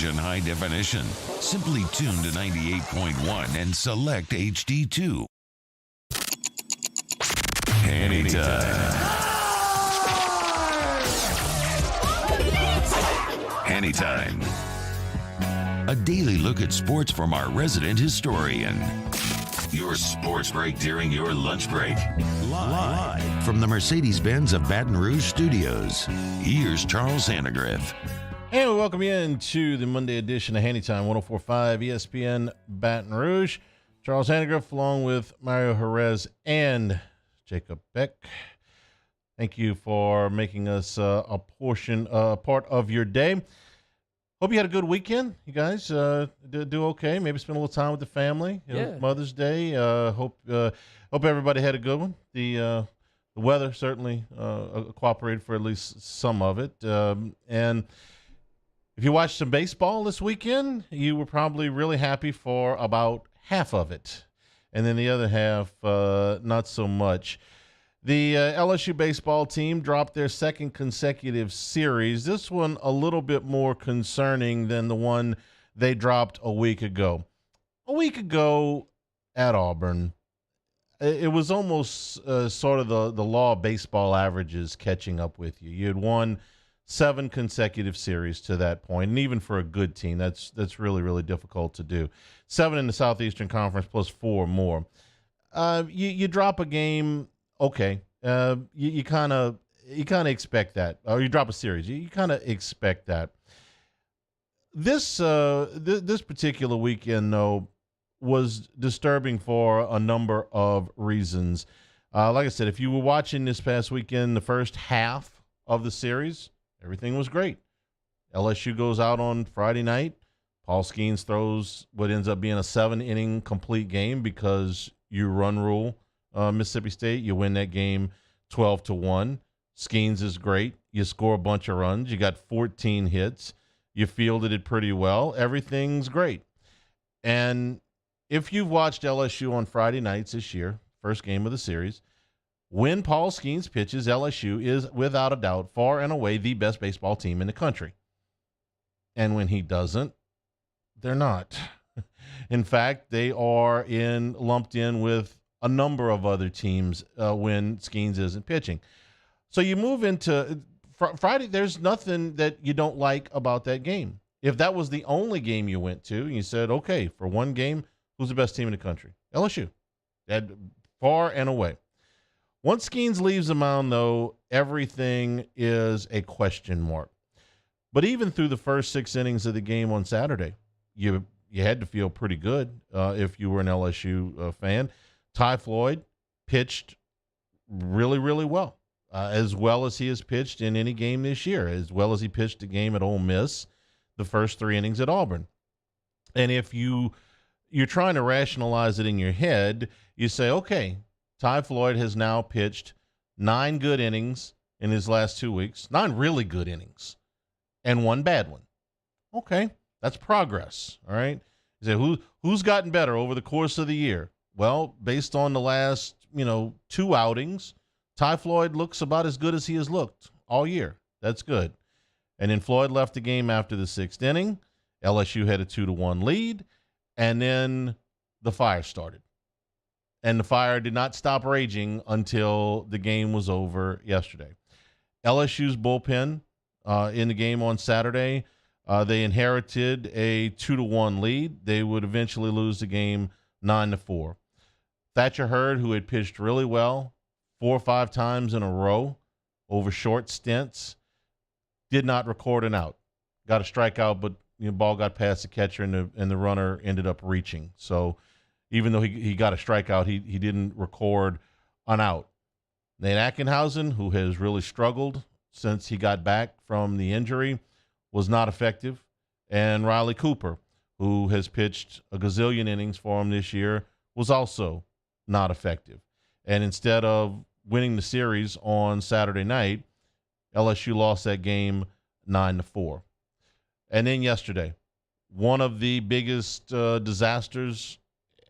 Vision High Definition. Simply tune to 98.1 and select HD2. Hannytime. Hannytime. A daily look at sports from our resident historian. Your sports break during your lunch break. Live from the Mercedes-Benz of Baton Rouge studios. Here's Charles Hannegriff. And we welcome you into the Monday edition of Hannytime, 104.5 ESPN Baton Rouge. Charles Hannegriff along with Mario Jerez and Jacob Beck. Thank you for making us a part of your day. Hope you had a good weekend. You guys do okay. Maybe spend a little time with the family. You know, Mother's Day. Hope everybody had a good one. The weather certainly cooperated for at least some of it. And if you watched some baseball this weekend, you were probably really happy for about half of it. And then the other half, not so much. The LSU baseball team dropped their second consecutive series. This one a little bit more concerning than the one they dropped a week ago. A week ago at Auburn, it was almost sort of the law of baseball averages catching up with you. You had won 7 consecutive series to that point, and even for a good team, that's really, really difficult to do. 7 in the Southeastern Conference plus 4 more. You drop a game. Okay, you kind of expect that, or you drop a series. You kind of expect that. This particular weekend, though, was disturbing for a number of reasons. Like I said, if you were watching this past weekend, the first half of the series, everything was great. LSU goes out on Friday night. Paul Skeens throws what ends up being a 7-inning complete game because you run rule. Mississippi State, you win that game 12-1. Skeens is great. You score a bunch of runs. You got 14 hits. You fielded it pretty well. Everything's great. And if you've watched LSU on Friday nights this year, first game of the series, when Paul Skeens pitches, LSU is without a doubt far and away the best baseball team in the country. And when he doesn't, they're not. In fact, they are lumped in with a number of other teams when Skeens isn't pitching. So you move into Friday, there's nothing that you don't like about that game. If that was the only game you went to, and you said, okay, for one game, who's the best team in the country? LSU. That far and away. Once Skeens leaves the mound, though, everything is a question mark. But even through the first 6 innings of the game on Saturday, you had to feel pretty good if you were an LSU fan. Ty Floyd pitched really, really well as he has pitched in any game this year, as well as he pitched a game at Ole Miss, the first 3 innings at Auburn. And if you're trying to rationalize it in your head, you say, okay, Ty Floyd has now pitched 9 good innings in his last 2 weeks, 9 really good innings, and 1 bad one. Okay, that's progress, all right? You say, who's gotten better over the course of the year? Well, based on the last, 2 outings, Ty Floyd looks about as good as he has looked all year. That's good. And then Floyd left the game after the 6th inning. LSU had a 2-1 lead, and then the fire started. And the fire did not stop raging until the game was over yesterday. LSU's bullpen in the game on Saturday, they inherited a 2-1 lead. They would eventually lose the game 9-4. Thatcher Hurd, who had pitched really well 4 or 5 times in a row over short stints, did not record an out. Got a strikeout, but the ball got past the catcher, and the runner ended up reaching. So even though he got a strikeout, he didn't record an out. Nate Ackenhausen, who has really struggled since he got back from the injury, was not effective. And Riley Cooper, who has pitched a gazillion innings for him this year, was also not effective. And instead of winning the series on Saturday night, LSU lost that game 9-4. And then yesterday, one of the biggest disasters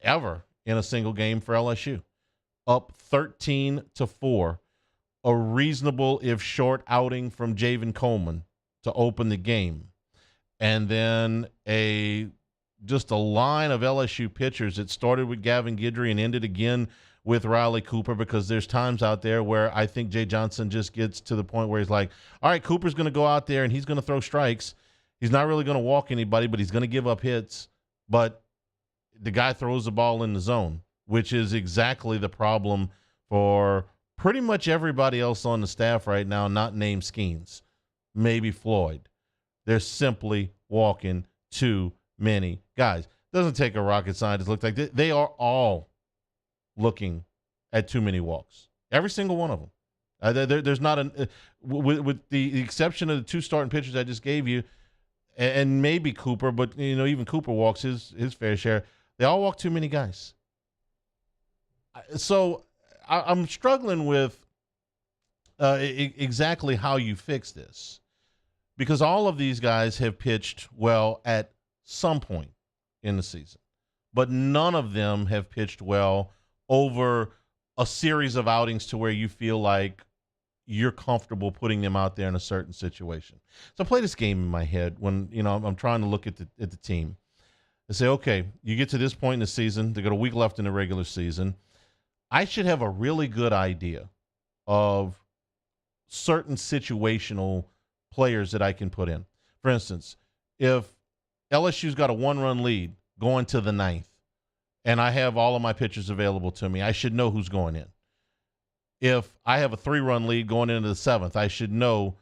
ever in a single game for LSU. Up 13-4. A reasonable, if short, outing from Javen Coleman to open the game. and then just a line of LSU pitchers. It started with Gavin Guidry and ended again with Riley Cooper, because there's times out there where I think Jay Johnson just gets to the point where he's like, all right, Cooper's going to go out there and he's going to throw strikes. He's not really going to walk anybody, but he's going to give up hits. But the guy throws the ball in the zone, which is exactly the problem for pretty much everybody else on the staff right now, not named Skeens, maybe Floyd. They're simply walking too many guys. Doesn't take a rocket scientist to look like they are all looking at too many walks. Every single one of them. There's not with the exception of the two starting pitchers I just gave you, and maybe Cooper, but even Cooper walks his fair share. They all walk too many guys. So I'm struggling with exactly how you fix this, because all of these guys have pitched well at some point in the season, but none of them have pitched well over a series of outings to where you feel like you're comfortable putting them out there in a certain situation. So I play this game in my head when I'm trying to look at the team and say, okay, you get to this point in the season, they got a week left in the regular season. I should have a really good idea of certain situational players that I can put in. For instance, if LSU's got a 1-run lead going to the 9th, and I have all of my pitchers available to me, I should know who's going in. If I have a 3-run lead going into the 7th, I should know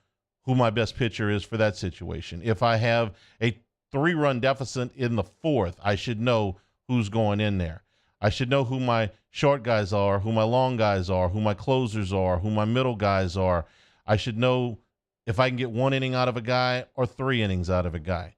who my best pitcher is for that situation. If I have a 3-run deficit in the 4th, I should know who's going in there. I should know who my short guys are, who my long guys are, who my closers are, who my middle guys are. I should know if I can get 1 inning out of a guy or 3 innings out of a guy.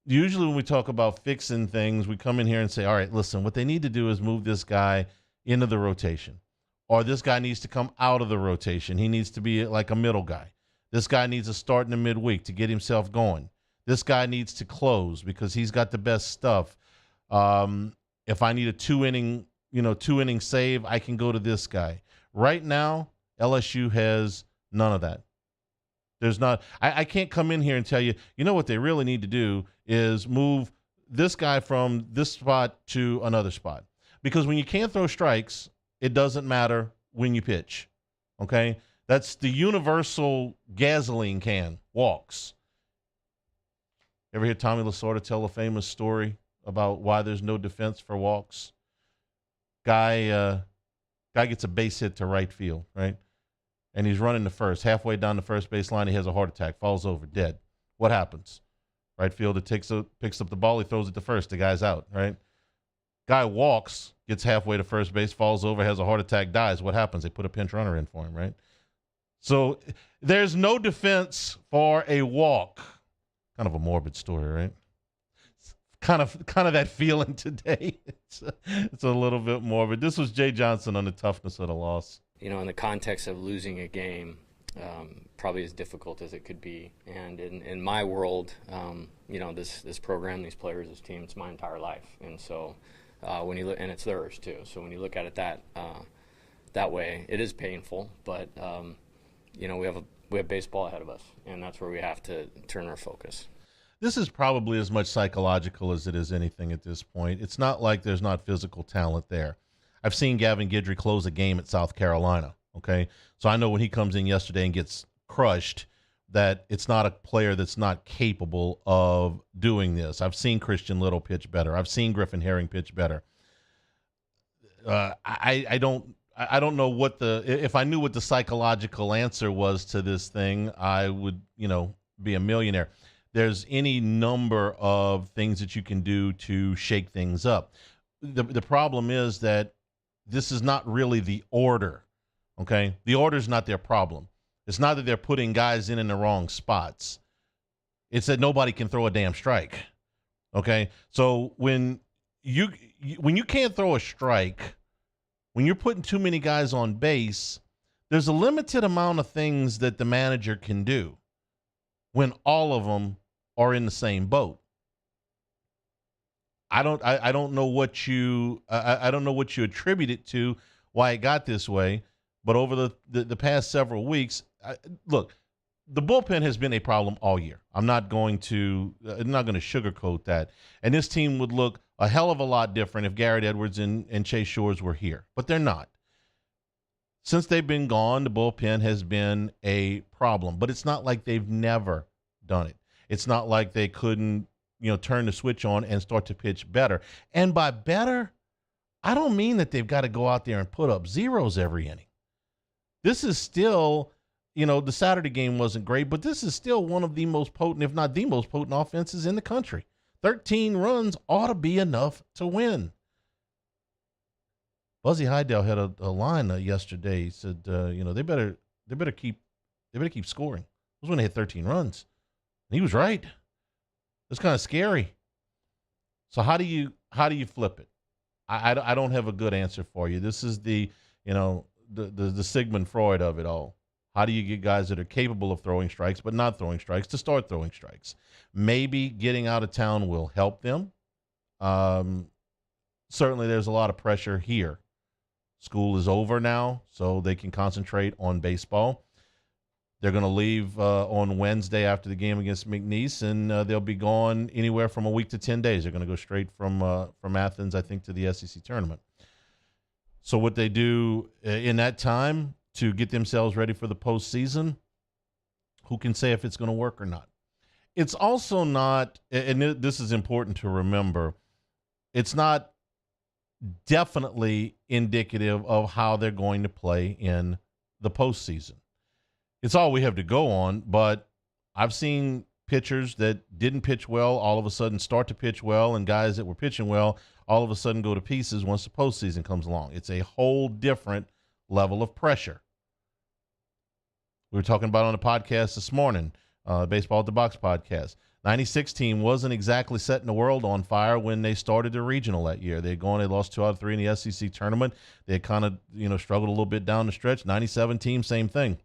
Usually when we talk about fixing things, we come in here and say, all right, listen, what they need to do is move this guy into the rotation, or this guy needs to come out of the rotation. He needs to be like a middle guy. This guy needs to start in the midweek to get himself going. This guy needs to close because he's got the best stuff. If I need a 2-inning save, I can go to this guy. Right now, LSU has none of that. There's not. I can't come in here and tell you, what they really need to do is move this guy from this spot to another spot. Because when you can't throw strikes, it doesn't matter when you pitch. Okay? That's the universal gasoline can, walks. Ever hear Tommy Lasorda tell a famous story about why there's no defense for walks? Guy gets a base hit to right field, right? And he's running to first. Halfway down the first base line, he has a heart attack, falls over, dead. What happens? Right fielder picks up the ball, he throws it to first. The guy's out, right? Guy walks, gets halfway to first base, falls over, has a heart attack, dies. What happens? They put a pinch runner in for him, right? So there's no defense for a walk. Kind of a morbid story, right? It's kind of that feeling today. It's a little bit morbid. This was Jay Johnson on the toughness of the loss. In the context of losing a game, probably as difficult as it could be. And in my world, this program, these players, this team, it's my entire life. And so when you look, and it's theirs too. So when you look at it that way, it is painful. But we have baseball ahead of us, and that's where we have to turn our focus. This is probably as much psychological as it is anything at this point. It's not like there's not physical talent there. I've seen Gavin Guidry close a game at South Carolina, okay? So I know when he comes in yesterday and gets crushed that it's not a player that's not capable of doing this. I've seen Christian Little pitch better. I've seen Griffin Herring pitch better. I don't know if I knew what the psychological answer was to this thing, I would, be a millionaire. There's any number of things that you can do to shake things up. The problem is that this is not really the order, okay? The order is not their problem. It's not that they're putting guys in the wrong spots. It's that nobody can throw a damn strike, okay? So when you can't throw a strike, when you're putting too many guys on base, there's a limited amount of things that the manager can do when all of them are in the same boat. I don't know what you attribute it to, why it got this way, but over the past several weeks, look, the bullpen has been a problem all year. I'm not going to sugarcoat that. And this team would look a hell of a lot different if Garrett Edwards and Chase Shores were here, but they're not. Since they've been gone, the bullpen has been a problem, but it's not like they've never done it. It's not like they couldn't, turn the switch on and start to pitch better. And by better, I don't mean that they've got to go out there and put up zeros every inning. This is still, the Saturday game wasn't great, but this is still one of the most potent, if not the most potent offenses in the country. 13 runs ought to be enough to win. Buzzy Hydell had a line yesterday. He said, they better keep scoring. It was when they had 13 runs. And he was right. It's kind of scary. So how do you flip it? I don't have a good answer for you. This is the Sigmund Freud of it all. How do you get guys that are capable of throwing strikes but not throwing strikes to start throwing strikes? Maybe getting out of town will help them. Certainly there's a lot of pressure here. School is over now, so they can concentrate on baseball. They're going to leave on Wednesday after the game against McNeese, and they'll be gone anywhere from a week to 10 days. They're going to go straight from Athens, I think, to the SEC tournament. So what they do in that time to get themselves ready for the postseason, who can say if it's going to work or not? It's also not, and this is important to remember, it's not definitely indicative of how they're going to play in the postseason. It's all we have to go on, but I've seen pitchers that didn't pitch well all of a sudden start to pitch well, and guys that were pitching well all of a sudden go to pieces once the postseason comes along. It's a whole different level of pressure. We were talking about on the podcast this morning, Baseball at the Box podcast. 96 team wasn't exactly setting the world on fire when they started the regional that year. They lost 2 out of 3 in the SEC tournament. They kind of, struggled a little bit down the stretch. 97 team, same thing.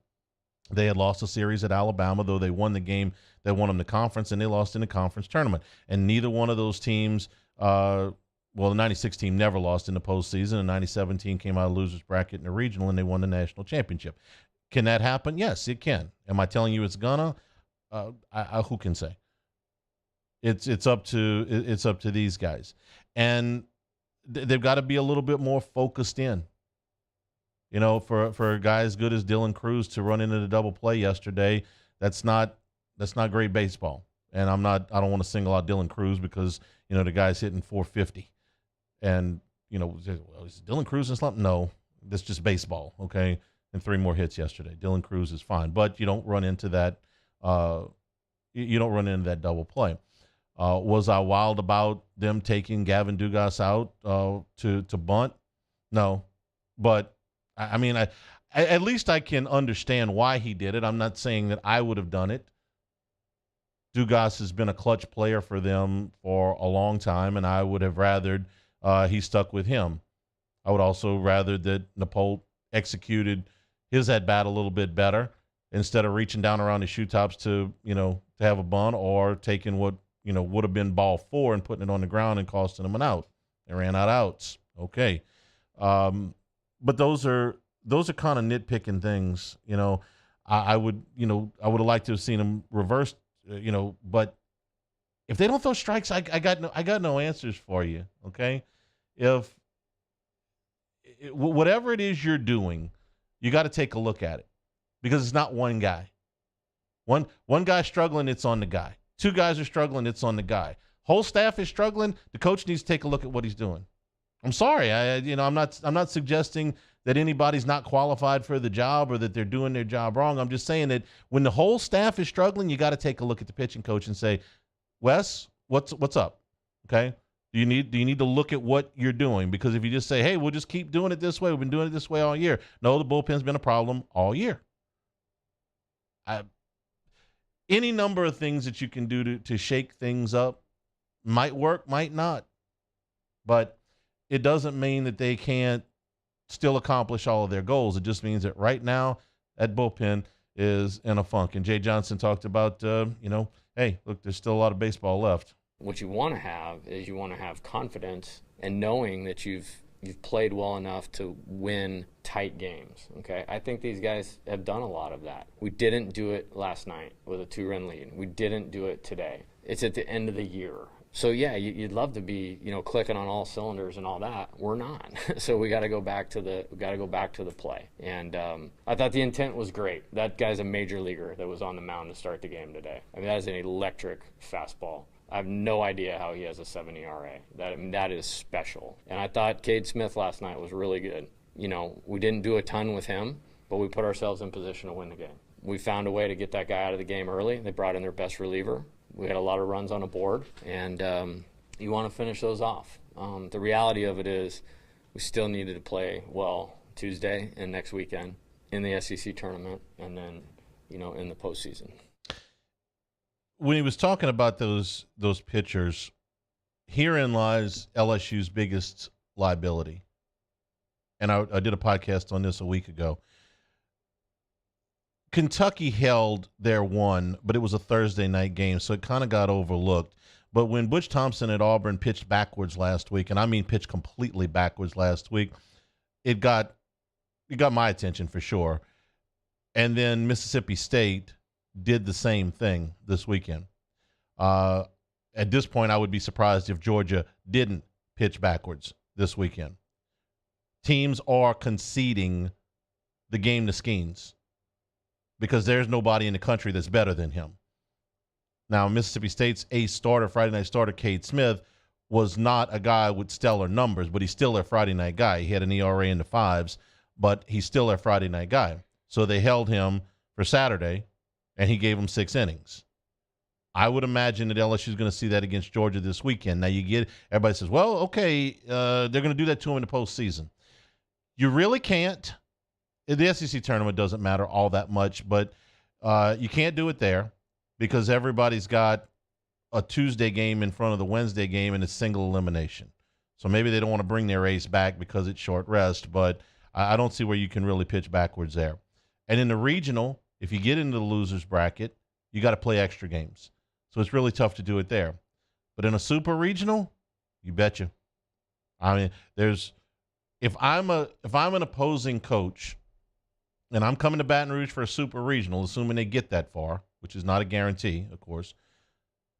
They had lost a series at Alabama, though they won the game that won them the conference, and they lost in the conference tournament. And neither one of those teams, the 96 team never lost in the postseason. The 97 team came out of losers bracket in the regional, and they won the national championship. Can that happen? Yes, it can. Am I telling you it's gonna? Who can say? It's up to these guys, and they've got to be a little bit more focused in. For a guy as good as Dylan Cruz to run into the double play yesterday, that's not great baseball. And I don't want to single out Dylan Cruz because the guy's hitting 450, and is Dylan Cruz in slump? No, that's just baseball. Okay, and 3 more hits yesterday. Dylan Cruz is fine, but you don't run into that. You don't run into that double play. Was I wild about them taking Gavin Dugas out to bunt? No, but at least I can understand why he did it. I'm not saying that I would have done it. Dugas has been a clutch player for them for a long time, and I would have rathered he stuck with him. I would also rather that Napolt executed his at-bat a little bit better instead of reaching down around the shoe tops to have a bunt or taking what would have been ball 4 and putting it on the ground and costing them an out. They ran out outs. Okay. But those are kind of nitpicking things. I would have liked to have seen them reversed, but if they don't throw strikes, I got no answers for you. Okay. Whatever it is you're doing, you got to take a look at it because it's not one guy. One guy struggling, it's on the guy. 2 guys are struggling, it's on the guy. Whole staff is struggling. The coach needs to take a look at what he's doing. I'm sorry. I'm not suggesting that anybody's not qualified for the job or that they're doing their job wrong. I'm just saying that when the whole staff is struggling, you got to take a look at the pitching coach and say, Wes, what's up? Okay. Do you need to look at what you're doing? Because if you just say, hey, we'll just keep doing it this way, we've been doing it this way all year. No, the bullpen's been a problem all year. Any number of things that you can do to shake things up might work, might not. But it doesn't mean that they can't still accomplish all of their goals. It just means that right now that bullpen is in a funk. And Jay Johnson talked about, hey, look, there's still a lot of baseball left. What you want to have is confidence and knowing that you've You've played well enough to win tight games, okay? I think these guys have done a lot of that. We didn't do it last night with a 2-run lead. We didn't do it today. It's at the end of the year. So, yeah, you'd love to be, clicking on all cylinders and all that. We're not. So we got to go back to the play. And I thought the intent was great. That guy's a major leaguer that was on the mound to start the game today. I mean, that is an electric fastball. I have no idea how he has a 7 ERA. That is special. And I thought Cade Smith last night was really good. We didn't do a ton with him, but we put ourselves in position to win the game. We found a way to get that guy out of the game early. They brought in their best reliever. We had a lot of runs on the board, and you want to finish those off. The reality of it is we still needed to play well Tuesday and next weekend in the SEC tournament and then, in the postseason. When he was talking about those pitchers, herein lies LSU's biggest liability. And I did a podcast on this a week ago. Kentucky held their one, but it was a Thursday night game, so it kind of got overlooked. But when Butch Thompson at Auburn pitched backwards last week, and I mean pitched completely backwards last week, it got my attention for sure. And then Mississippi State did the same thing this weekend. At this point, I would be surprised if Georgia didn't pitch backwards this weekend. Teams are conceding the game to Skeens because there's nobody in the country that's better than him. Now, Mississippi State's ace starter, Friday night starter, Cade Smith, was not a guy with stellar numbers, but he's still their Friday night guy. He had an ERA in the 5s, but he's still their Friday night guy. So they held him for Saturday, and he gave them 6 innings. I would imagine that LSU is going to see that against Georgia this weekend. Now, everybody says, well, okay, they're going to do that to him in the postseason. You really can't. The SEC tournament doesn't matter all that much, but you can't do it there because everybody's got a Tuesday game in front of the Wednesday game and it's single elimination. So maybe they don't want to bring their ace back because it's short rest, but I don't see where you can really pitch backwards there. And in the regional, if you get into the loser's bracket, you got to play extra games. So it's really tough to do it there. But in a super regional, you betcha. I mean, if I'm an opposing coach and I'm coming to Baton Rouge for a super regional, assuming they get that far, which is not a guarantee, of course,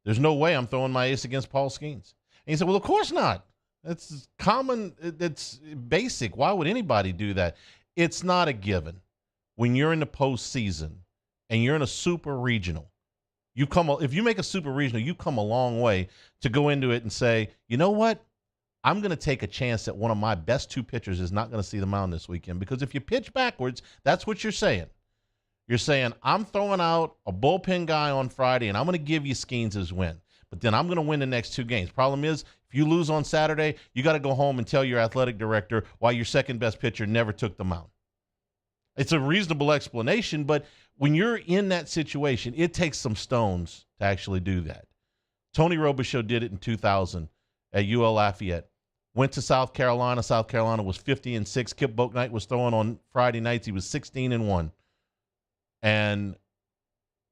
there's no way I'm throwing my ace against Paul Skeens. And he said, well, of course not. That's common. It's basic. Why would anybody do that? It's not a given. When you're in the postseason and you're in a super regional, if you make a super regional, you come a long way to go into it and say, you know what? I'm going to take a chance that one of my best 2 pitchers is not going to see the mound this weekend. Because if you pitch backwards, that's what you're saying. You're saying, I'm throwing out a bullpen guy on Friday, and I'm going to give you Skeens' win. But then I'm going to win the next 2 games. Problem is, if you lose on Saturday, you got to go home and tell your athletic director why your second best pitcher never took the mound. It's a reasonable explanation, but when you're in that situation, it takes some stones to actually do that. Tony Robichaux did it in 2000 at UL Lafayette. Went to South Carolina. South Carolina was 50-6. Kip Bouknight was throwing on Friday nights. He was 16-1. And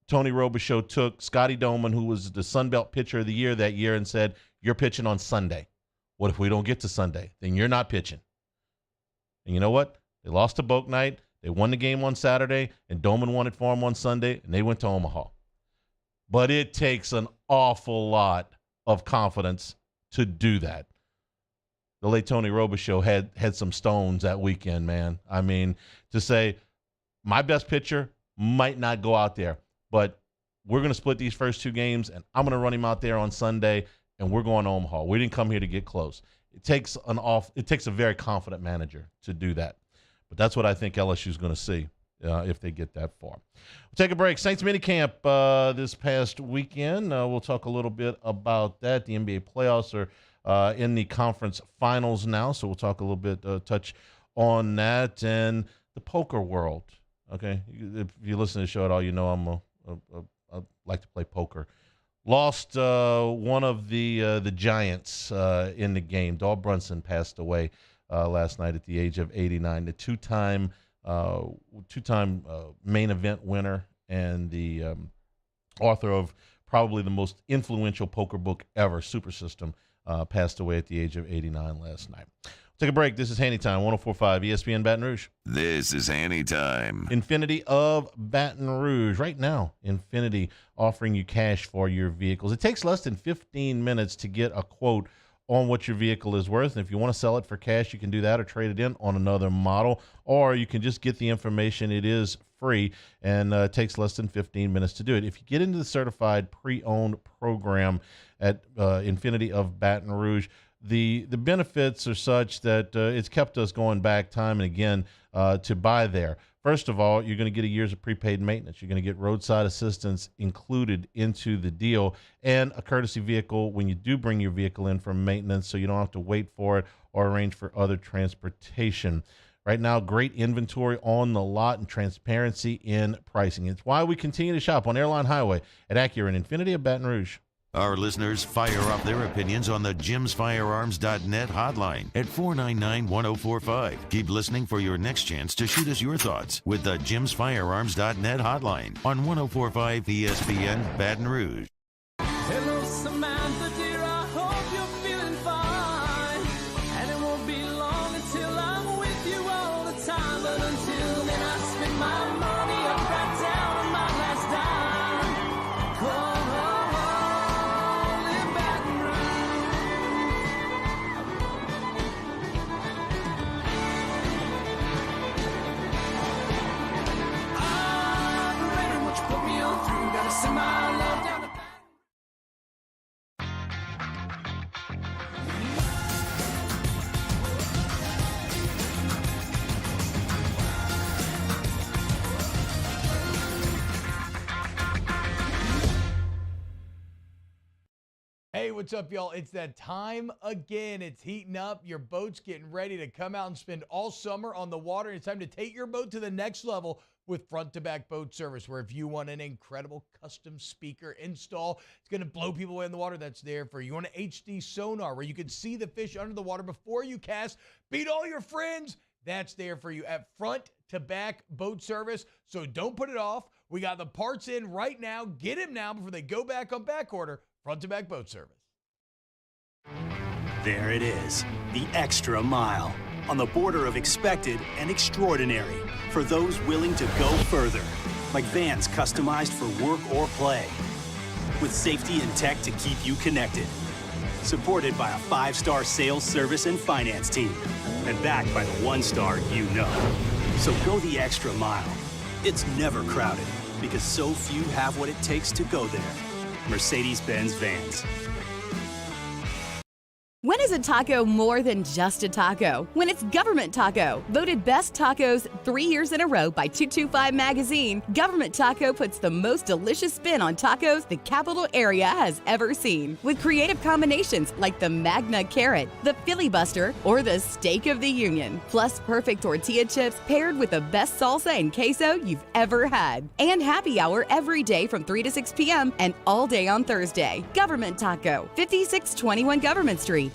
Tony Robichaux took Scotty Doman, who was the Sun Belt pitcher of the year that year, and said, you're pitching on Sunday. What if we don't get to Sunday? Then you're not pitching. And you know what? They lost to Bouknight. They won the game on Saturday, and Doman won it for them on Sunday, and they went to Omaha. But it takes an awful lot of confidence to do that. The late Tony Robichaux had some stones that weekend, man. I mean, to say my best pitcher might not go out there, but we're going to split these first 2 games, and I'm going to run him out there on Sunday, and we're going to Omaha. We didn't come here to get close. It takes a very confident manager to do that. But that's what I think LSU is going to see if they get that far. We'll take a break. Saints minicamp this past weekend. We'll talk a little bit about that. The NBA playoffs are in the conference finals now, so we'll talk a little bit, touch on that and the poker world. Okay, if you listen to the show at all, you know I like to play poker. Lost one of the giants in the game. Dahl Brunson passed away last night at the age of 89. The two-time main event winner and the author of probably the most influential poker book ever, Super System, passed away at the age of 89 last night. Take a break. This is Hannytime, 104.5 ESPN Baton Rouge. This is Hannytime. Infinity of Baton Rouge. Right now, Infinity offering you cash for your vehicles. It takes less than 15 minutes to get a quote on what your vehicle is worth. And if you want to sell it for cash, you can do that or trade it in on another model, or you can just get the information. It is free and it takes less than 15 minutes to do it. If you get into the certified pre-owned program at Infinity of Baton Rouge, the benefits are such that it's kept us going back time and again to buy there. First of all, you're going to get a year's of prepaid maintenance. You're going to get roadside assistance included into the deal and a courtesy vehicle when you do bring your vehicle in for maintenance, so you don't have to wait for it or arrange for other transportation. Right now, great inventory on the lot and transparency in pricing. It's why we continue to shop on Airline Highway at Acura and Infinity of Baton Rouge. Our listeners fire off their opinions on the jimsfirearms.net hotline at 499-1045. Keep listening for your next chance to shoot us your thoughts with the jimsfirearms.net hotline on 104.5 ESPN Baton Rouge. Hello, Samantha, dear, I hope you're feeling fine. And it won't be long until I'm with you all the time. But until then, I spend my money up right down on my last dime. Come home in Baton Rouge. Operator, won't you put me on through? Gotta send my love down to Hey, what's up, y'all? It's that time again. It's heating up. Your boat's getting ready to come out and spend all summer on the water. It's time to take your boat to the next level with front-to-back boat service, where if you want an incredible custom speaker install, it's going to blow people away in the water, that's there for you. You want an HD sonar where you can see the fish under the water before you cast, beat all your friends, that's there for you at front-to-back boat service. So don't put it off. We got the parts in right now. Get them now before they go back on back order. Front-to-back boat service. There it is, the extra mile, on the border of expected and extraordinary, for those willing to go further, like vans customized for work or play, with safety and tech to keep you connected, supported by a 5-star sales, service, and finance team, and backed by the 1-star you know. So go the extra mile. It's never crowded, because so few have what it takes to go there. Mercedes-Benz Vans. When is a taco more than just a taco? When it's Government Taco. Voted best tacos 3 years in a row by 225 Magazine, Government Taco puts the most delicious spin on tacos the capital area has ever seen. With creative combinations like the Magna Carrot, the Filibuster, or the Steak of the Union. Plus perfect tortilla chips paired with the best salsa and queso you've ever had. And happy hour every day from 3 to 6 p.m. and all day on Thursday. Government Taco, 5621 Government Street.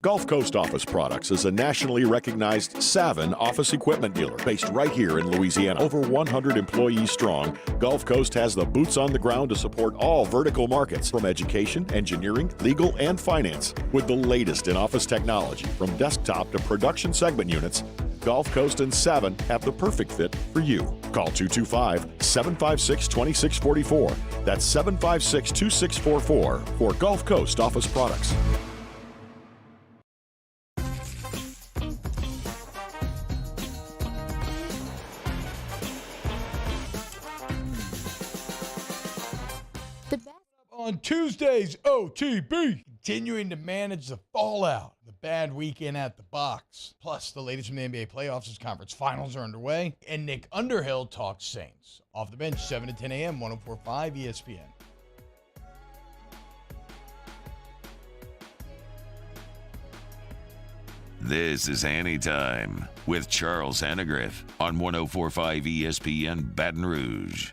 Gulf Coast Office Products is a nationally recognized Savin office equipment dealer based right here in Louisiana. Over 100 employees strong, Gulf Coast has the boots on the ground to support all vertical markets, from education, engineering, legal, and finance. With the latest in office technology, from desktop to production segment units, Gulf Coast and Savin have the perfect fit for you. Call 225-756-2644. That's 756-2644 for Gulf Coast Office Products. On Tuesday's OTB, continuing to manage the fallout, the bad weekend at the box. Plus, the latest from the NBA playoffs as conference finals are underway. And Nick Underhill talks Saints. Off the bench, 7 to 10 a.m., 104.5 ESPN. This is Hannytime with Charles Hannegriff on 104.5 ESPN Baton Rouge.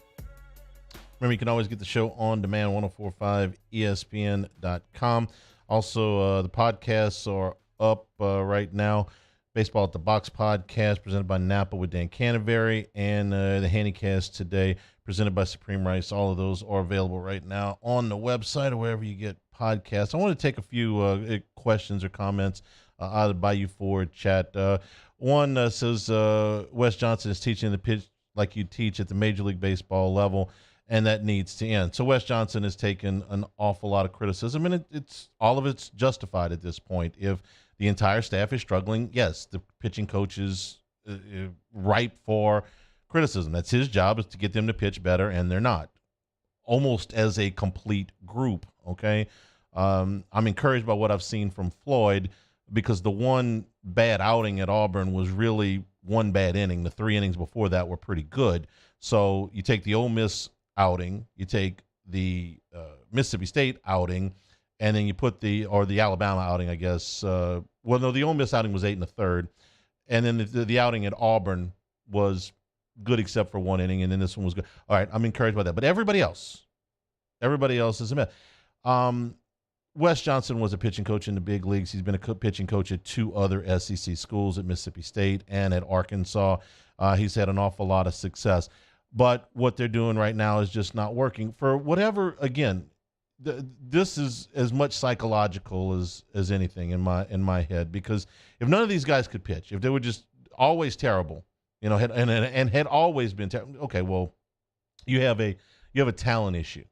Remember, you can always get the show on demand, 1045ESPN.com. Also, the podcasts are up right now. Baseball at the Box podcast presented by Napa with Dan Canterbury, and the Handycast today presented by Supreme Rice. All of those are available right now on the website or wherever you get podcast. I want to take a few questions or comments out of the Bayou Ford chat. One says Wes Johnson is teaching the pitch like you teach at the Major League Baseball level, and that needs to end. So Wes Johnson has taken an awful lot of criticism, and it's all of it's justified at this point. If the entire staff is struggling, yes, the pitching coach is ripe for criticism. That's his job, is to get them to pitch better, and they're not. Almost as a complete group, okay? I'm encouraged by what I've seen from Floyd, because the one bad outing at Auburn was really one bad inning. The 3 innings before that were pretty good. So you take the Ole Miss outing, you take the Mississippi State outing, and then you put the Alabama outing, I guess. The Ole Miss outing was 8 1/3, and then the outing at Auburn was good except for 1 inning, and then this one was good. All right, I'm encouraged by that. But everybody else is a mess. Wes Johnson was a pitching coach in the big leagues. He's been a pitching coach at 2 other SEC schools, at Mississippi State and at Arkansas. He's had an awful lot of success. But what they're doing right now is just not working. For whatever, again, this is as much psychological as anything in my head, because if none of these guys could pitch, if they were just always terrible, and had always been terrible, okay, well, you have a talent issue.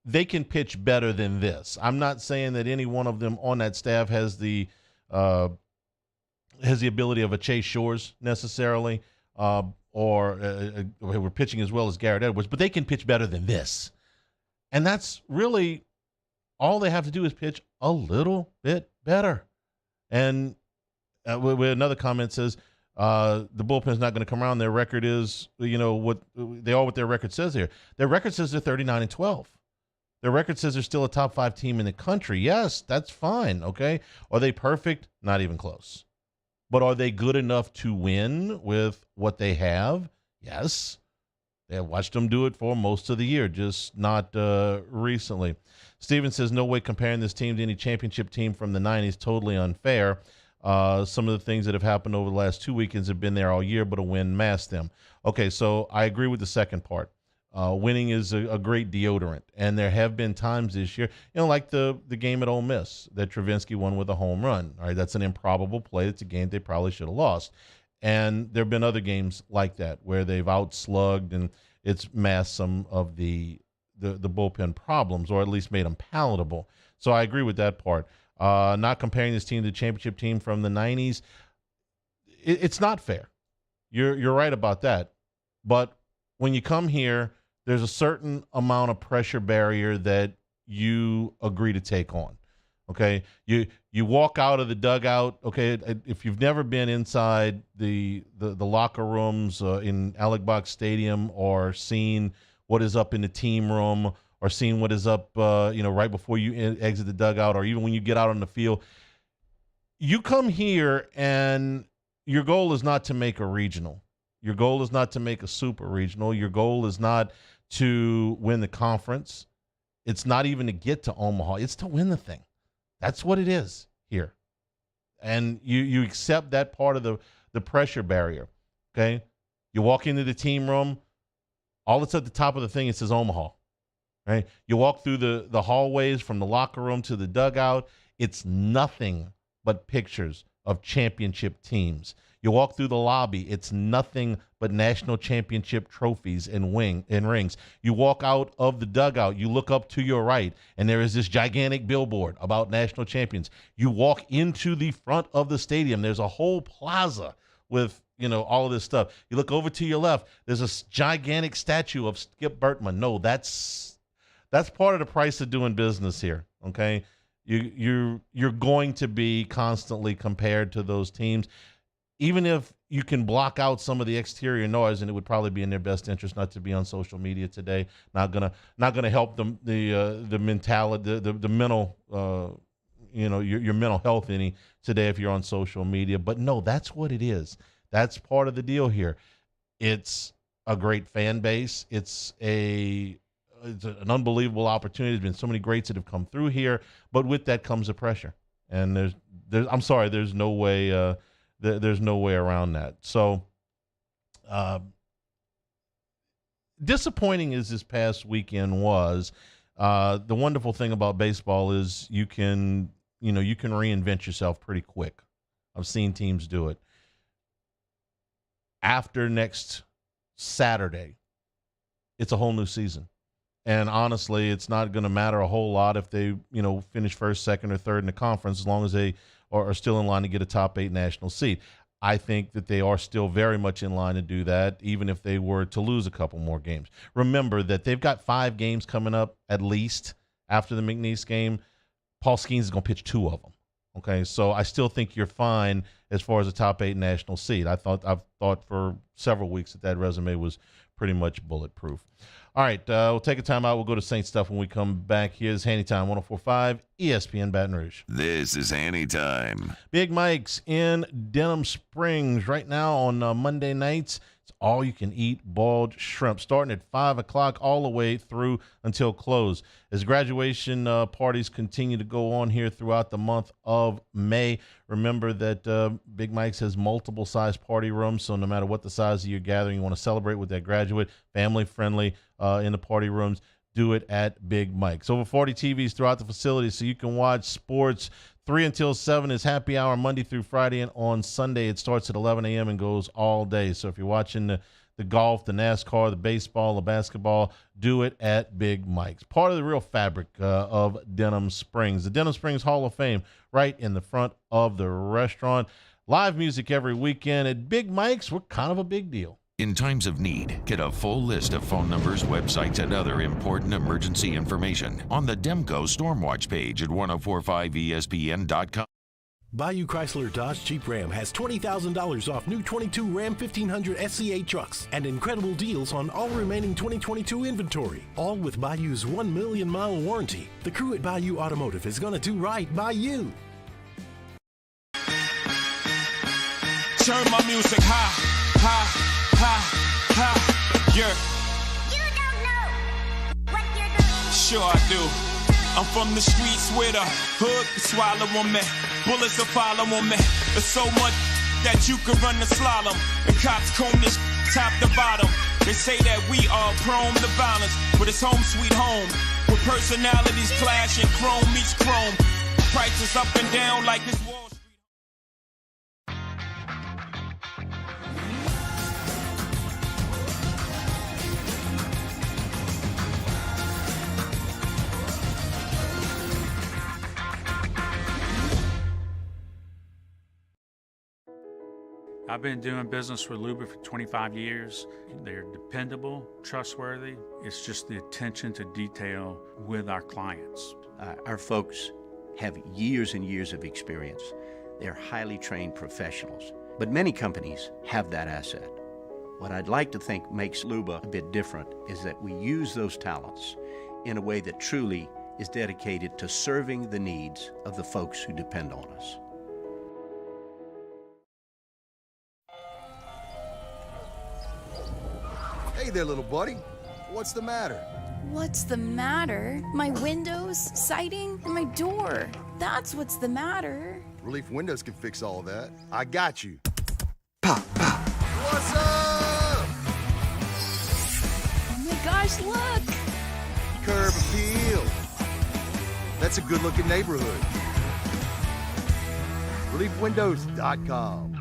They can pitch better than this. I'm not saying that any one of them on that staff has the ability of a Chase Shores necessarily, or we're pitching as well as Garrett Edwards, but they can pitch better than this. And that's really all they have to do, is pitch a little bit better. And another comment says, the bullpen's not going to come around. Their record is, what their record says here. Their record says they're 39-12. Their record says they're still a top 5 team in the country. Yes, that's fine. Okay. Are they perfect? Not even close. But are they good enough to win with what they have? Yes. They have watched them do it for most of the year, just not recently. Steven says, no way comparing this team to any championship team from the 90s. Totally unfair. Some of the things that have happened over the last 2 weekends have been there all year, but a win masked them. Okay, so I agree with the second part. Winning is a great deodorant, and there have been times this year, like the game at Ole Miss that Travinsky won with a home run. All right, that's an improbable play. It's a game they probably should have lost. And there have been other games like that where they've outslugged and it's masked some of the bullpen problems, or at least made them palatable. So I agree with that part. Not comparing this team to the championship team from the 90s, it's not fair. You're right about that. But when you come here, there's a certain amount of pressure barrier that you agree to take on. Okay, you walk out of the dugout. Okay, if you've never been inside the locker rooms in Alex Box Stadium, or seen what is up in the team room, or seen what is up, right before you exit the dugout, or even when you get out on the field, you come here and your goal is not to make a regional. Your goal is not to make a super regional. Your goal is not to win the conference. It's not even to get to Omaha. It's to win the thing. That's what it is here. And you accept that part of the pressure barrier, okay? You walk into the team room, all that's at the top of the thing, it says Omaha, right? You walk through the hallways from the locker room to the dugout, it's nothing but pictures of championship teams. You walk through the lobby, it's nothing but national championship trophies and rings. You walk out of the dugout, you look up to your right, and there is this gigantic billboard about national champions. You walk into the front of the stadium, there's a whole plaza with, all of this stuff. You look over to your left, there's a gigantic statue of Skip Bertman. No, that's part of the price of doing business here, okay? You're going to be constantly compared to those teams. Even if you can block out some of the exterior noise, and it would probably be in their best interest not to be on social media today. Not gonna help them the mentality, the mental, your mental health any today if you're on social media. But no, that's what it is. That's part of the deal here. It's a great fan base. It's an unbelievable opportunity. There's been so many greats that have come through here, but with that comes the pressure. And there's no way. There's no way around that. So disappointing as this past weekend was, The wonderful thing about baseball is you can reinvent yourself pretty quick. I've seen teams do it. After next Saturday, it's a whole new season. And honestly, it's not going to matter a whole lot if they, finish first, second, or third in the conference, as long as they are still in line to get a top 8 national seed. I think that they are still very much in line to do that, even if they were to lose a couple more games. Remember that they've got 5 games coming up at least after the McNeese game. Paul Skeens is going to pitch 2 of them. Okay, so I still think you're fine as far as a top 8 national seed. I've thought for several weeks that resume was pretty much bulletproof. All right, we'll take a time out. We'll go to Saint stuff when we come back. Here's Hannytime 104.5 ESPN Baton Rouge. This is Hannytime. Big Mike's in Denham Springs right now on Monday nights. It's all you can eat boiled shrimp, starting at 5 o'clock all the way through until close. As graduation parties continue to go on here throughout the month of May, remember that Big Mike's has multiple size party rooms, so no matter what the size of your gathering, you want to celebrate with that graduate, family-friendly in the party rooms, do it at Big Mike's. Over 40 TVs throughout the facility so you can watch sports. 3 until 7 is happy hour Monday through Friday, and on Sunday it starts at 11 a.m. and goes all day. So if you're watching the golf, the NASCAR, the baseball, the basketball, do it at Big Mike's. Part of the real fabric of Denham Springs. The Denham Springs Hall of Fame right in the front of the restaurant. Live music every weekend at Big Mike's. We're kind of a big deal. In times of need, get a full list of phone numbers, websites, and other important emergency information on the Demco Stormwatch page at 1045ESPN.com. Bayou Chrysler Dodge Jeep Ram has $20,000 off new 22 Ram 1500 SCA trucks and incredible deals on all remaining 2022 inventory, all with Bayou's 1 million mile warranty. The crew at Bayou Automotive is going to do right by you. Turn my music high, high. Yeah. You don't know what you're doing. Sure I do. I'm from the streets where the hood can swallow on me. Bullets will follow on me. There's so much that you could run the slalom. And cops comb this top to bottom. They say that we are prone to violence, but it's home sweet home. With personalities clashing, chrome meets chrome. Prices up and down like this Wall Street. I've been doing business with Luba for 25 years. They're dependable, trustworthy. It's just the attention to detail with our clients. Our folks have years and years of experience. They're highly trained professionals, but many companies have that asset. What I'd like to think makes Luba a bit different is that we use those talents in a way that truly is dedicated to serving the needs of the folks who depend on us. Hey there, little buddy. What's the matter? What's the matter? My windows, siding, and my door. That's what's the matter. Relief Windows can fix all of that. I got you. Pop, pop. What's up? Oh my gosh, look! Curb appeal. That's a good-looking neighborhood. ReliefWindows.com.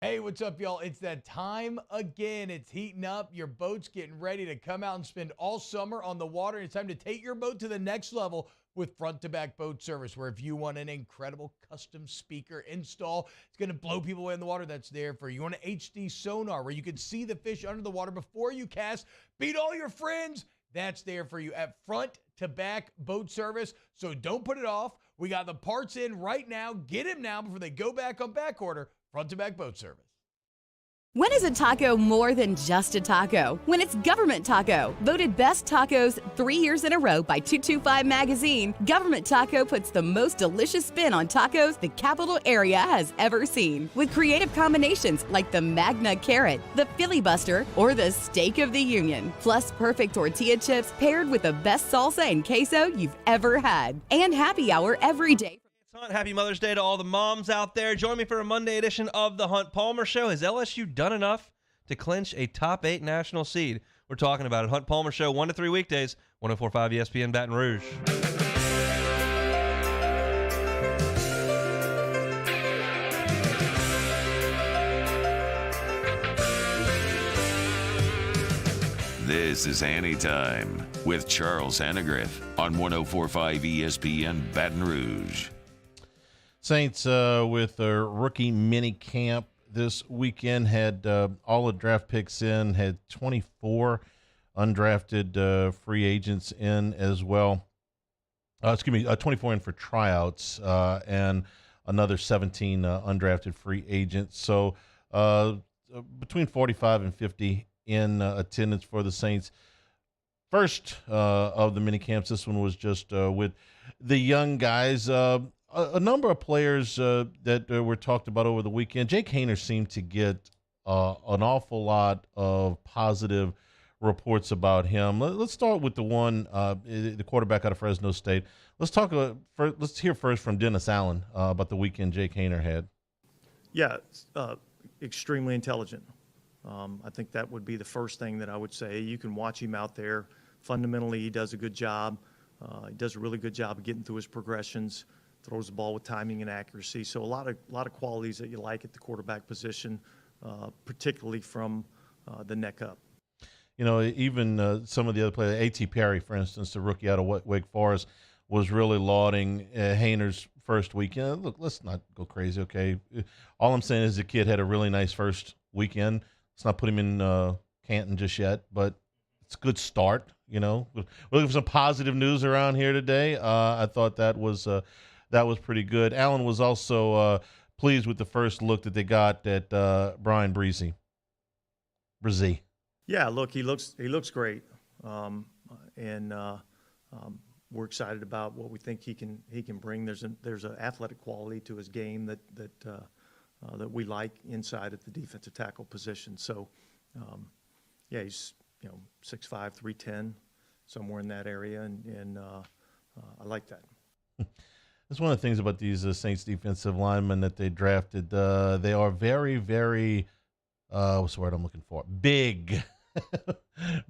Hey, what's up, y'all? It's that time again. It's heating up. Your boat's getting ready to come out and spend all summer on the water. It's time to take your boat to the next level with front-to-back boat service, where if you want an incredible custom speaker install, it's going to blow people away in the water, that's there for you. You want an HD sonar where you can see the fish under the water before you cast, beat all your friends, that's there for you at front-to-back boat service. So don't put it off. We got the parts in right now. Get them now before they go back on back order. Front-to-back boat service. When is a taco more than just a taco? When it's Government Taco. Voted best tacos 3 years in a row by 225 Magazine, Government Taco puts the most delicious spin on tacos the capital area has ever seen. With creative combinations like the Magna Carrot, the Filibuster, or the Steak of the Union. Plus perfect tortilla chips paired with the best salsa and queso you've ever had. And happy hour every day. Happy Mother's Day to all the moms out there. Join me for a Monday edition of the Hunt Palmer Show. Has LSU done enough to clinch a top 8 national seed? We're talking about it. Hunt Palmer Show, 1 to 3 weekdays, 104.5 ESPN Baton Rouge. This is Hannytime with Charles Hannegriff on 104.5 ESPN Baton Rouge. Saints with a rookie mini camp this weekend had all the draft picks in, had 24 undrafted free agents in as well. 24 in for tryouts and another 17 undrafted free agents. So between 45 and 50 in attendance for the Saints. First of the mini camps, this one was just with the young guys. A number of players that were talked about over the weekend. Jake Haener seemed to get an awful lot of positive reports about him. Let's start with the one, the quarterback out of Fresno State. Let's hear first from Dennis Allen about the weekend Jake Haener had. Yeah, extremely intelligent. I think that would be the first thing that I would say. You can watch him out there. Fundamentally, he does a good job. He does a really good job of getting through his progressions, throws the ball with timing and accuracy. So a lot of qualities that you like at the quarterback position, particularly from the neck up. You know, even some of the other players, A.T. Perry, for instance, the rookie out of Wake Forest, was really lauding Haener's first weekend. Look, let's not go crazy, okay? All I'm saying is the kid had a really nice first weekend. Let's not put him in Canton just yet, but it's a good start, you know. We're looking for some positive news around here today. I thought that was pretty good. Allen was also pleased with the first look that they got at Brian Bresee. Yeah, look, he looks great, and we're excited about what we think he can bring. There's an athletic quality to his game that we like inside at the defensive tackle position. So, yeah, he's 6'5", 310, somewhere in that area, and I like that. That's one of the things about these Saints defensive linemen that they drafted. They are very, very, what's the word I'm looking for? Big.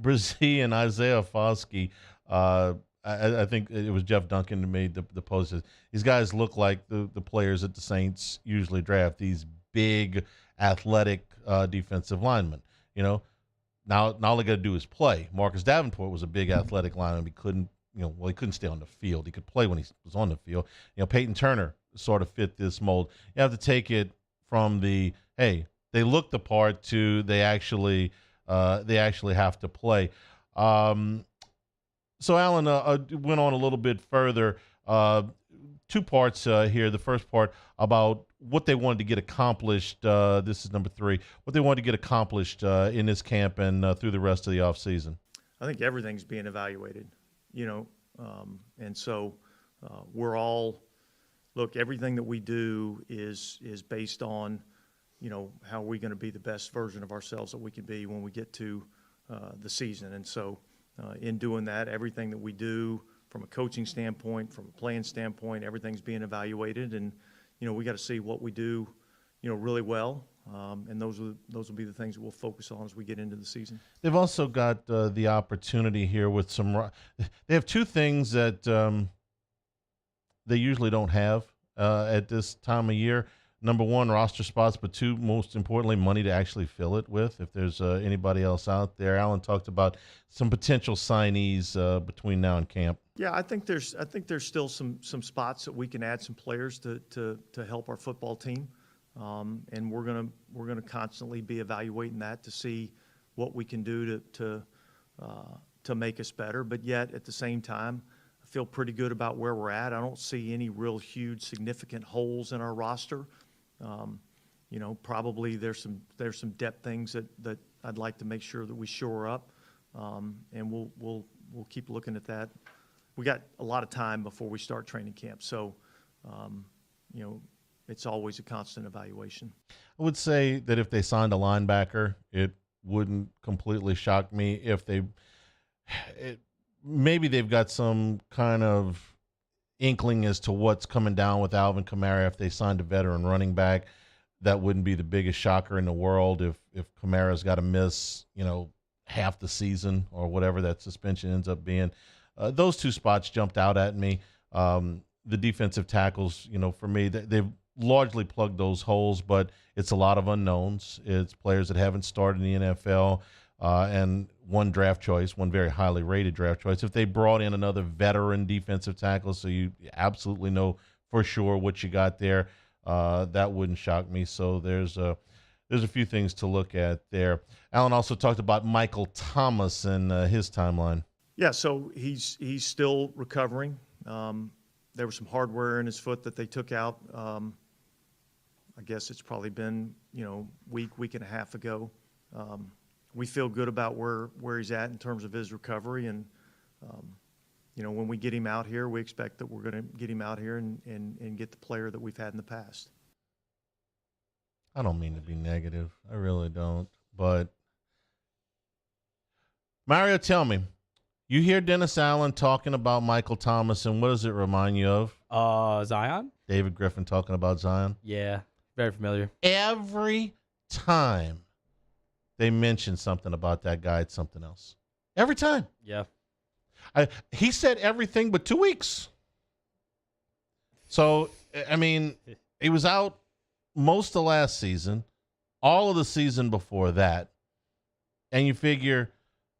Bresee and Isaiah Foskey. I think it was Jeff Duncan who made the post. These guys look like the players that the Saints usually draft. These big, athletic defensive linemen. You know, now all they got to do is play. Marcus Davenport was a big athletic lineman. He couldn't stay on the field. He could play when he was on the field. You know, Peyton Turner sort of fit this mold. You have to take it from the, hey, they look the part to they actually have to play. So Allen went on a little bit further. Two parts here. The first part about what they wanted to get accomplished. This is number 3. What they wanted to get accomplished in this camp and through the rest of the offseason. I think everything's being evaluated, and so we're all look. Everything that we do is based on, how are we going to be the best version of ourselves that we can be when we get to the season, and so. In doing that, everything that we do from a coaching standpoint, from a playing standpoint, everything's being evaluated, and we got to see what we do, really well, and those will be the things that we'll focus on as we get into the season. They've also got the opportunity here with some. They have two things that they usually don't have at this time of year. Number one, roster spots, but two, most importantly, money to actually fill it with. If there's anybody else out there, Allen talked about some potential signees between now and camp. Yeah, I think there's still some spots that we can add some players to help our football team, and we're gonna constantly be evaluating that to see what we can do to make us better. But yet at the same time, I feel pretty good about where we're at. I don't see any real huge significant holes in our roster. Probably there's some depth things that I'd like to make sure that we shore up, and we'll keep looking at that. We got a lot of time before we start training camp, so it's always a constant evaluation. I would say that if they signed a linebacker, it wouldn't completely shock me if maybe they've got some kind of inkling as to what's coming down with Alvin Kamara. If they signed a veteran running back, that wouldn't be the biggest shocker in the world. If Kamara's got to miss, half the season or whatever that suspension ends up being. those two spots jumped out at me. The defensive tackles, for me, they've largely plugged those holes, but it's a lot of unknowns. It's players that haven't started in the NFL, and one very highly rated draft choice. If they brought in another veteran defensive tackle, so you absolutely know for sure what you got there, that wouldn't shock me. So there's a few things to look at there. Alan also talked about Michael Thomas and his timeline. Yeah, so he's still recovering. There was some hardware in his foot that they took out. I guess it's probably been, week and a half ago. We feel good about where he's at in terms of his recovery. And, when we get him out here, we expect that we're going to get him out here and get the player that we've had in the past. I don't mean to be negative. I really don't. But, Mario, tell me. You hear Dennis Allen talking about Michael Thomas, and what does it remind you of? Zion? David Griffin talking about Zion? Yeah, very familiar. Every time they mention something about that guy, it's something else. Every time. Yeah. He said everything but 2 weeks. So, he was out most of last season, all of the season before that, and you figure,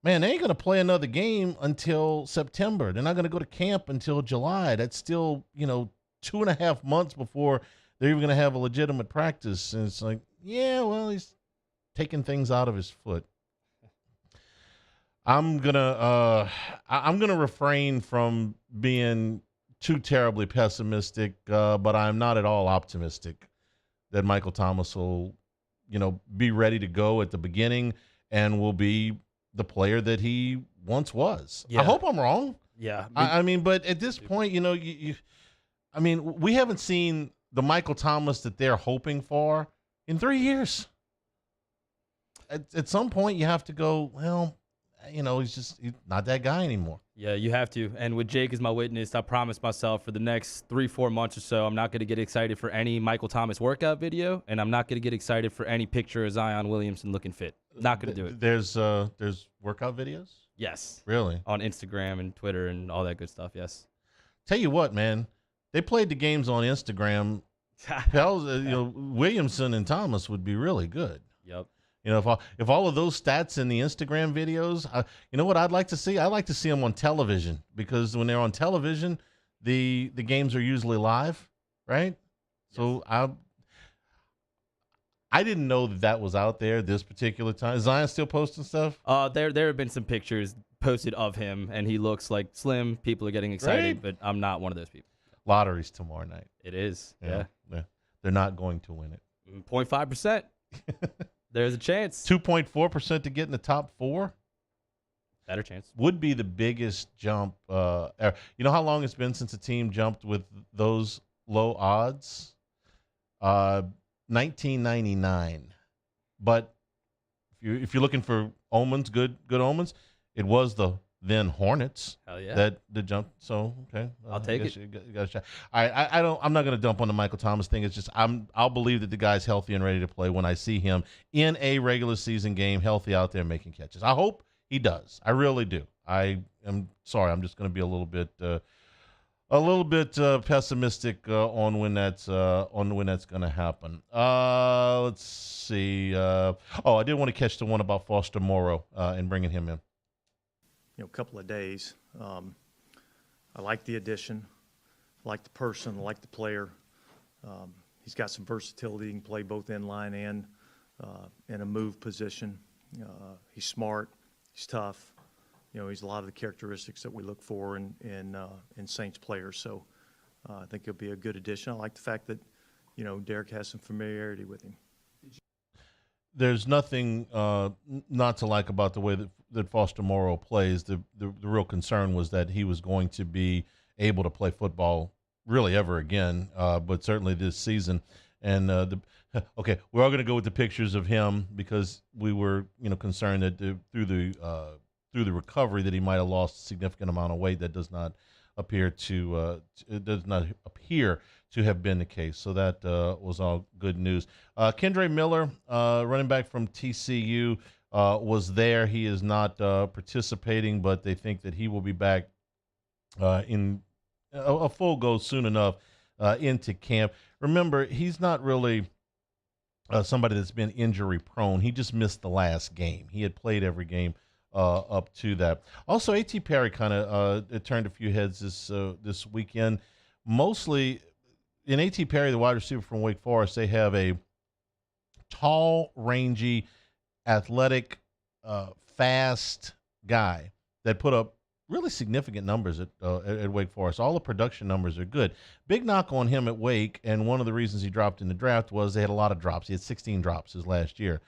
man, they ain't going to play another game until September. They're not going to go to camp until July. That's still, 2.5 months before they're even going to have a legitimate practice. And it's like, yeah, well, he's taking things out of his foot. I'm gonna refrain from being too terribly pessimistic, but I'm not at all optimistic that Michael Thomas will, be ready to go at the beginning and will be the player that he once was. Yeah. I hope I'm wrong. Yeah. But at this point, we haven't seen the Michael Thomas that they're hoping for in 3 years. At some point, you have to go, well, he's not that guy anymore. Yeah, you have to. And with Jake as my witness, I promised myself for the next 3-4 months or so, I'm not going to get excited for any Michael Thomas workout video, and I'm not going to get excited for any picture of Zion Williamson looking fit. Not going to do it. There's workout videos? Yes. Really? On Instagram and Twitter and all that good stuff, yes. Tell you what, man, they played the games on Instagram. Williamson and Thomas would be really good. Yep. If all of those stats in the Instagram videos, you know what I'd like to see? I'd like to see them on television, because when they're on television, the games are usually live, right? Yes. So I didn't know that was out there this particular time. Is Zion still posting stuff? There have been some pictures posted of him, and he looks like slim. People are getting excited, but I'm not one of those people. Lottery's tomorrow night. It is, yeah. They're not going to win it. 0.5%. There's a chance. 2.4% to get in the top 4? Better chance. Would be the biggest jump. You know how long it's been since a team jumped with those low odds? 1999. But if you're looking for omens, good omens, it was the then Hornets. Hell yeah. That jumped. So okay, I'll take it. You got a shot. I'm not going to dump on the Michael Thomas thing. It's just I'll believe that the guy's healthy and ready to play when I see him in a regular season game, healthy out there making catches. I hope he does. I really do. I am sorry. I'm just going to be a little bit pessimistic on when that's going to happen. Let's see. I did want to catch the one about Foster Moreau and bringing him in. A couple of days. I like the addition. I like the person. I like the player. He's got some versatility. He can play both in line and in a move position. He's smart. He's tough. He's a lot of the characteristics that we look for in Saints players. So I think he'll be a good addition. I like the fact that, Derek has some familiarity with him. There's nothing not to like about the way that Foster Moreau plays. The real concern was that he was going to be able to play football really ever again, but certainly this season. And we're all going to go with the pictures of him because we were concerned that through the recovery that he might have lost a significant amount of weight. That does not appear to have been the case. So that was all good news. Kendre Miller, running back from TCU, was there. He is not participating, but they think that he will be back in a full go soon enough into camp. Remember, he's not really somebody that's been injury prone. He just missed the last game. He had played every game up to that. Also, A.T. Perry kind of turned a few heads this weekend. Mostly in A.T. Perry, the wide receiver from Wake Forest, they have a tall, rangy, athletic, fast guy that put up really significant numbers at Wake Forest. All the production numbers are good. Big knock on him at Wake, and one of the reasons he dropped in the draft was they had a lot of drops. He had 16 drops his last year.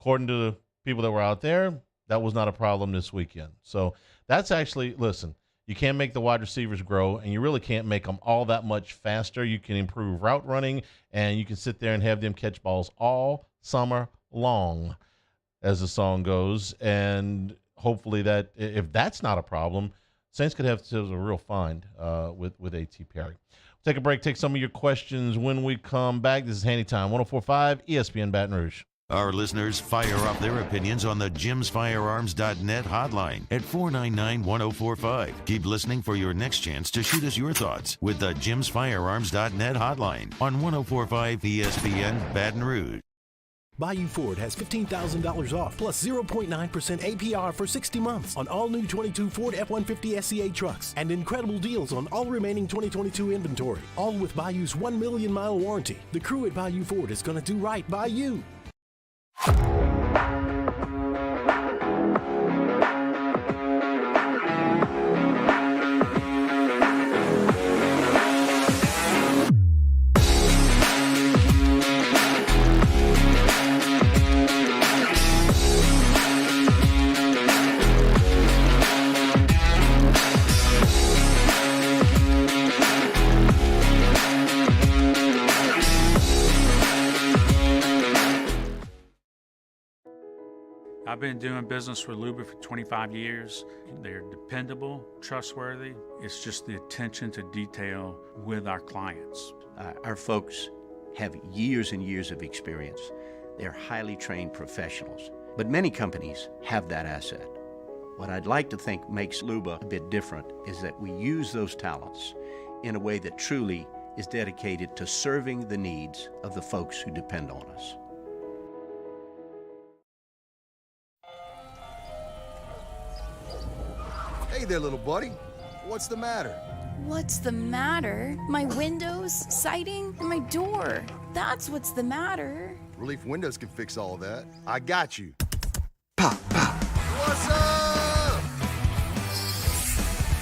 According to the people that were out there, that was not a problem this weekend. So that's actually, listen, you can't make the wide receivers grow, and you really can't make them all that much faster. You can improve route running, and you can sit there and have them catch balls all summer long, as the song goes. And hopefully that, if that's not a problem, Saints could have themselves a real find with A.T. Perry. Take a break, take some of your questions when we come back. This is Hannytime, 104.5 ESPN Baton Rouge. Our listeners fire off their opinions on the jimsfirearms.net hotline at 499-1045. Keep listening for your next chance to shoot us your thoughts with the jimsfirearms.net hotline on 104.5 ESPN Baton Rouge. Bayou Ford has $15,000 off plus 0.9% APR for 60 months on all new 22 Ford F-150 SCA trucks and incredible deals on all remaining 2022 inventory. All with Bayou's 1 million mile warranty. The crew at Bayou Ford is going to do right by you. I've been doing business with Luba for 25 years. They're dependable, trustworthy. It's just the attention to detail with our clients. Our folks have years and years of experience. They're highly trained professionals. But many companies have that asset. What I'd like to think makes Luba a bit different is that we use those talents in a way that truly is dedicated to serving the needs of the folks who depend on us. Hey there, little buddy. What's the matter? What's the matter? My windows, siding, and my door. That's what's the matter. Relief Windows can fix all that. I got you. Pop, pop. What's up?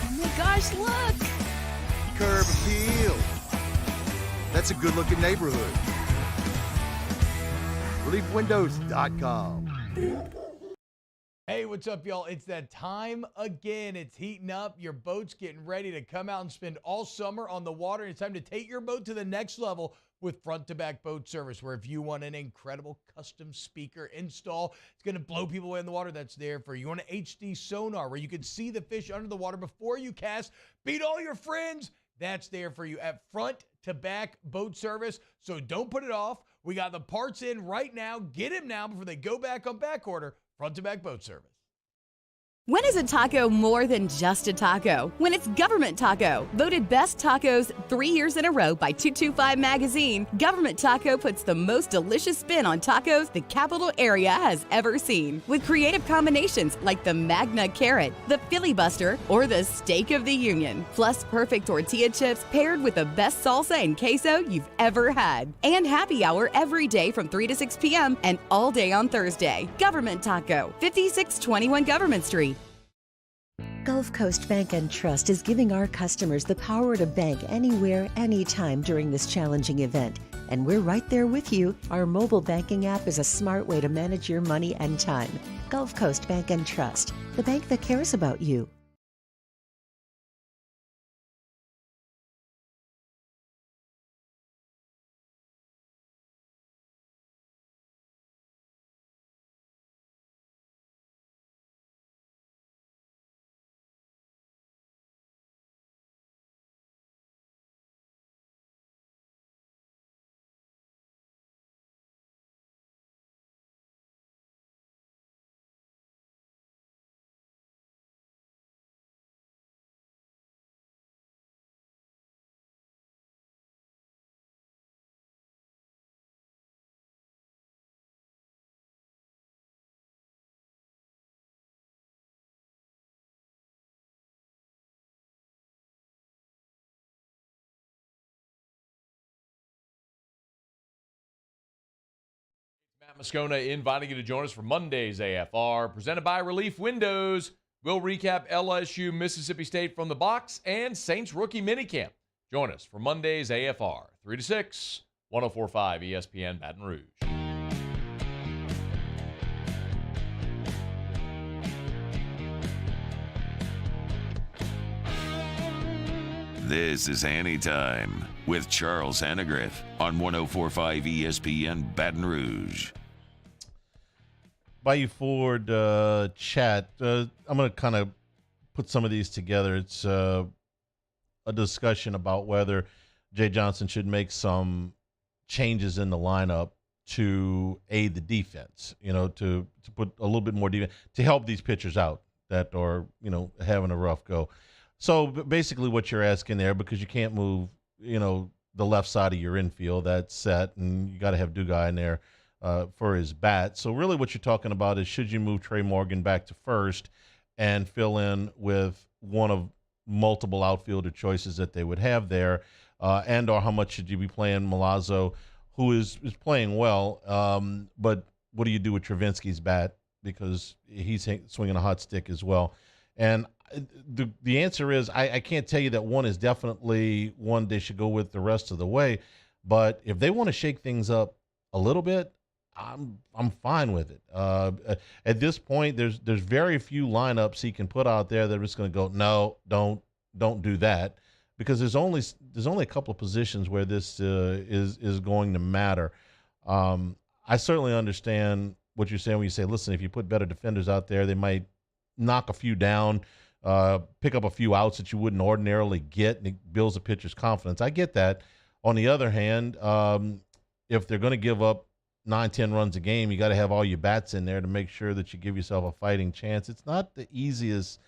Oh my gosh, look! Curb appeal. That's a good-looking neighborhood. ReliefWindows.com. Hey, what's up, y'all? It's that time again. It's heating up. Your boat's getting ready to come out and spend all summer on the water. It's time to take your boat to the next level with front-to-back boat service, where if you want an incredible custom speaker install, it's going to blow people away in the water, that's there for you. You want an HD sonar where you can see the fish under the water before you cast, beat all your friends, that's there for you at front-to-back boat service. So don't put it off. We got the parts in right now. Get them now before they go back on back order. Front-to-back boat service. When is a taco more than just a taco? When it's Government Taco. Voted best tacos 3 years in a row by 225 Magazine, Government Taco puts the most delicious spin on tacos the capital area has ever seen. With creative combinations like the Magna Carrot, the Filibuster, or the Steak of the Union. Plus perfect tortilla chips paired with the best salsa and queso you've ever had. And happy hour every day from 3 to 6 p.m. and all day on Thursday. Government Taco, 5621 Government Street. Gulf Coast Bank and Trust is giving our customers the power to bank anywhere, anytime during this challenging event. And we're right there with you. Our mobile banking app is a smart way to manage your money and time. Gulf Coast Bank and Trust, the bank that cares about you. Moscona inviting you to join us for Monday's AFR, presented by Relief Windows. We'll recap LSU, Mississippi State from the box, and Saints rookie minicamp. Join us for Monday's AFR, 3 to 6, 104.5 ESPN Baton Rouge. This is Hannytime with Charles Hannegriff on 104.5 ESPN Baton Rouge. Bayou Ford chat. I'm going to kind of put some of these together. It's a discussion about whether Jay Johnson should make some changes in the lineup to aid the defense, to put a little bit more defense, to help these pitchers out that are, having a rough go. So basically what you're asking there, because you can't move, the left side of your infield, that's set, and you got to have Dugai in there for his bat. So really what you're talking about is, should you move Trey Morgan back to first and fill in with one of multiple outfielder choices that they would have there, and or how much should you be playing Milazzo, who is playing well, but what do you do with Travinsky's bat, because he's swinging a hot stick as well. And the answer is, I can't tell you that one is definitely one they should go with the rest of the way, but if they want to shake things up a little bit, I'm fine with it. At this point, there's very few lineups he can put out there that are just going to go, no, don't do that, because there's only a couple of positions where this is going to matter. I certainly understand what you're saying when you say, listen, if you put better defenders out there, they might knock a few down, pick up a few outs that you wouldn't ordinarily get, and it builds a pitcher's confidence. I get that. On the other hand, if they're going to give up 9-10 runs a game, you got to have all your bats in there to make sure that you give yourself a fighting chance. It's not the easiest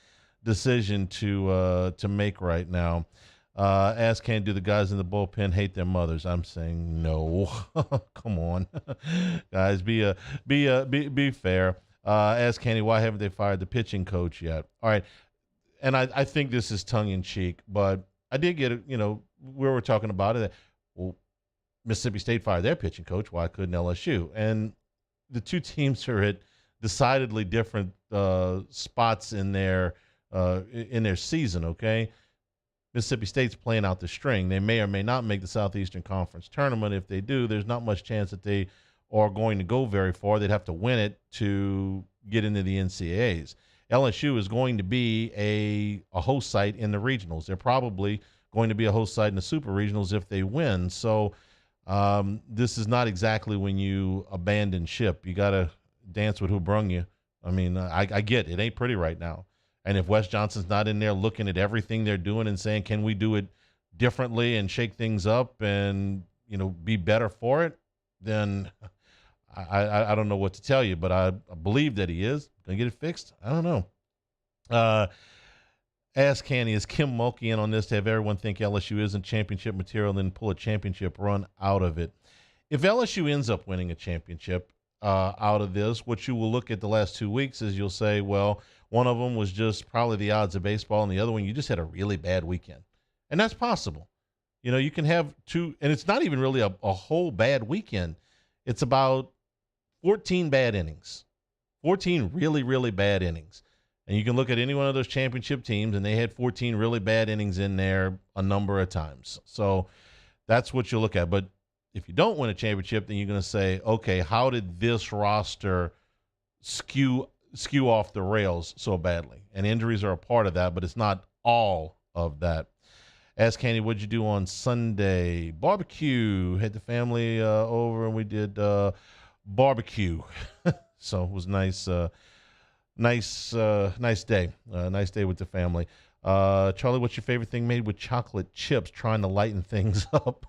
decision to make right now. Ask, can do the guys in the bullpen hate their mothers? I'm saying no. Come on, guys, be fair. Ask Kenny, why haven't they fired the pitching coach yet? All right, and I think this is tongue in cheek, but I did get it. We were talking about it. Well, Mississippi State fired their pitching coach. Why couldn't LSU? And the two teams are at decidedly different spots in their season. Okay, Mississippi State's playing out the string. They may or may not make the Southeastern Conference tournament. If they do, there's not much chance that they are going to go very far. They'd have to win it to get into the NCAAs. LSU is going to be a host site in the regionals. They're probably going to be a host site in the super regionals if they win. So this is not exactly when you abandon ship. You got to dance with who brung you. I mean, I get it. It ain't pretty right now. And if Wes Johnson's not in there looking at everything they're doing and saying, can we do it differently and shake things up and, be better for it, then I don't know what to tell you, but I believe that he is going to get it fixed. I don't know. Ask Canny, is Kim Mulkey in on this to have everyone think LSU isn't championship material and then pull a championship run out of it? If LSU ends up winning a championship out of this, what you will look at the last 2 weeks is you'll say, well, one of them was just probably the odds of baseball, and the other one, you just had a really bad weekend. And that's possible. You can have two, and it's not even really a whole bad weekend. It's about 14 bad innings, 14 really, really bad innings. And you can look at any one of those championship teams, and they had 14 really bad innings in there a number of times. So that's what you look at. But if you don't win a championship, then you're going to say, okay, how did this roster skew off the rails so badly? And injuries are a part of that, but it's not all of that. Ask Candy, what'd you do on Sunday? Barbecue. Had the family over, and we did barbecue. So it was nice. Nice day. Nice day with the family. Charlie, what's your favorite thing made with chocolate chips? Trying to lighten things up.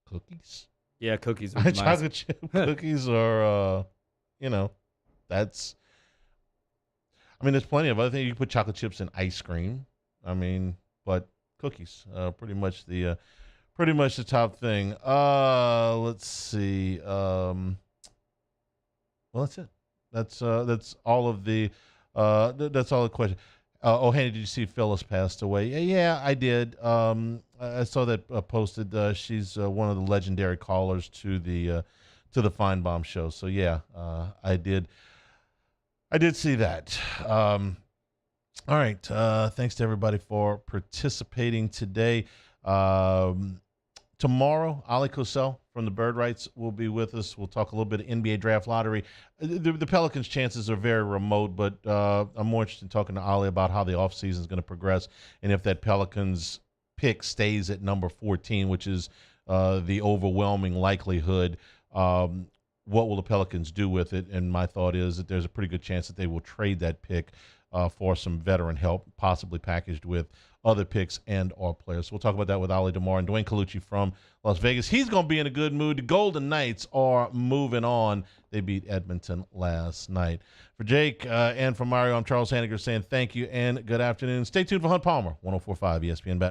Cookies. Yeah, cookies. Nice. Chocolate chip cookies are, that's. I mean, there's plenty of other things. You can put chocolate chips in ice cream. I mean, but cookies, pretty much the top thing. Let's see. Well, that's it. That's all of the. That's all the questions. Oh, Hanny, did you see Phyllis passed away? Yeah, I did. I saw that posted. She's one of the legendary callers to the to the Feinbaum show. So yeah, I did see that. All right. Thanks to everybody for participating today. Tomorrow, Ali Cosell from the Bird Rights will be with us. We'll talk a little bit of NBA draft lottery. The Pelicans' chances are very remote, but I'm more interested in talking to Ali about how the offseason is going to progress and if that Pelicans pick stays at number 14, which is the overwhelming likelihood. What will the Pelicans do with it? And my thought is that there's a pretty good chance that they will trade that pick for some veteran help, possibly packaged with other picks and or players. So we'll talk about that with Ali tomorrow. And Dwayne Colucci from Las Vegas, he's going to be in a good mood. The Golden Knights are moving on. They beat Edmonton last night. For Jake and for Mario, I'm Charles Hanniger saying thank you and good afternoon. Stay tuned for Hunt Palmer, 104.5 ESPN.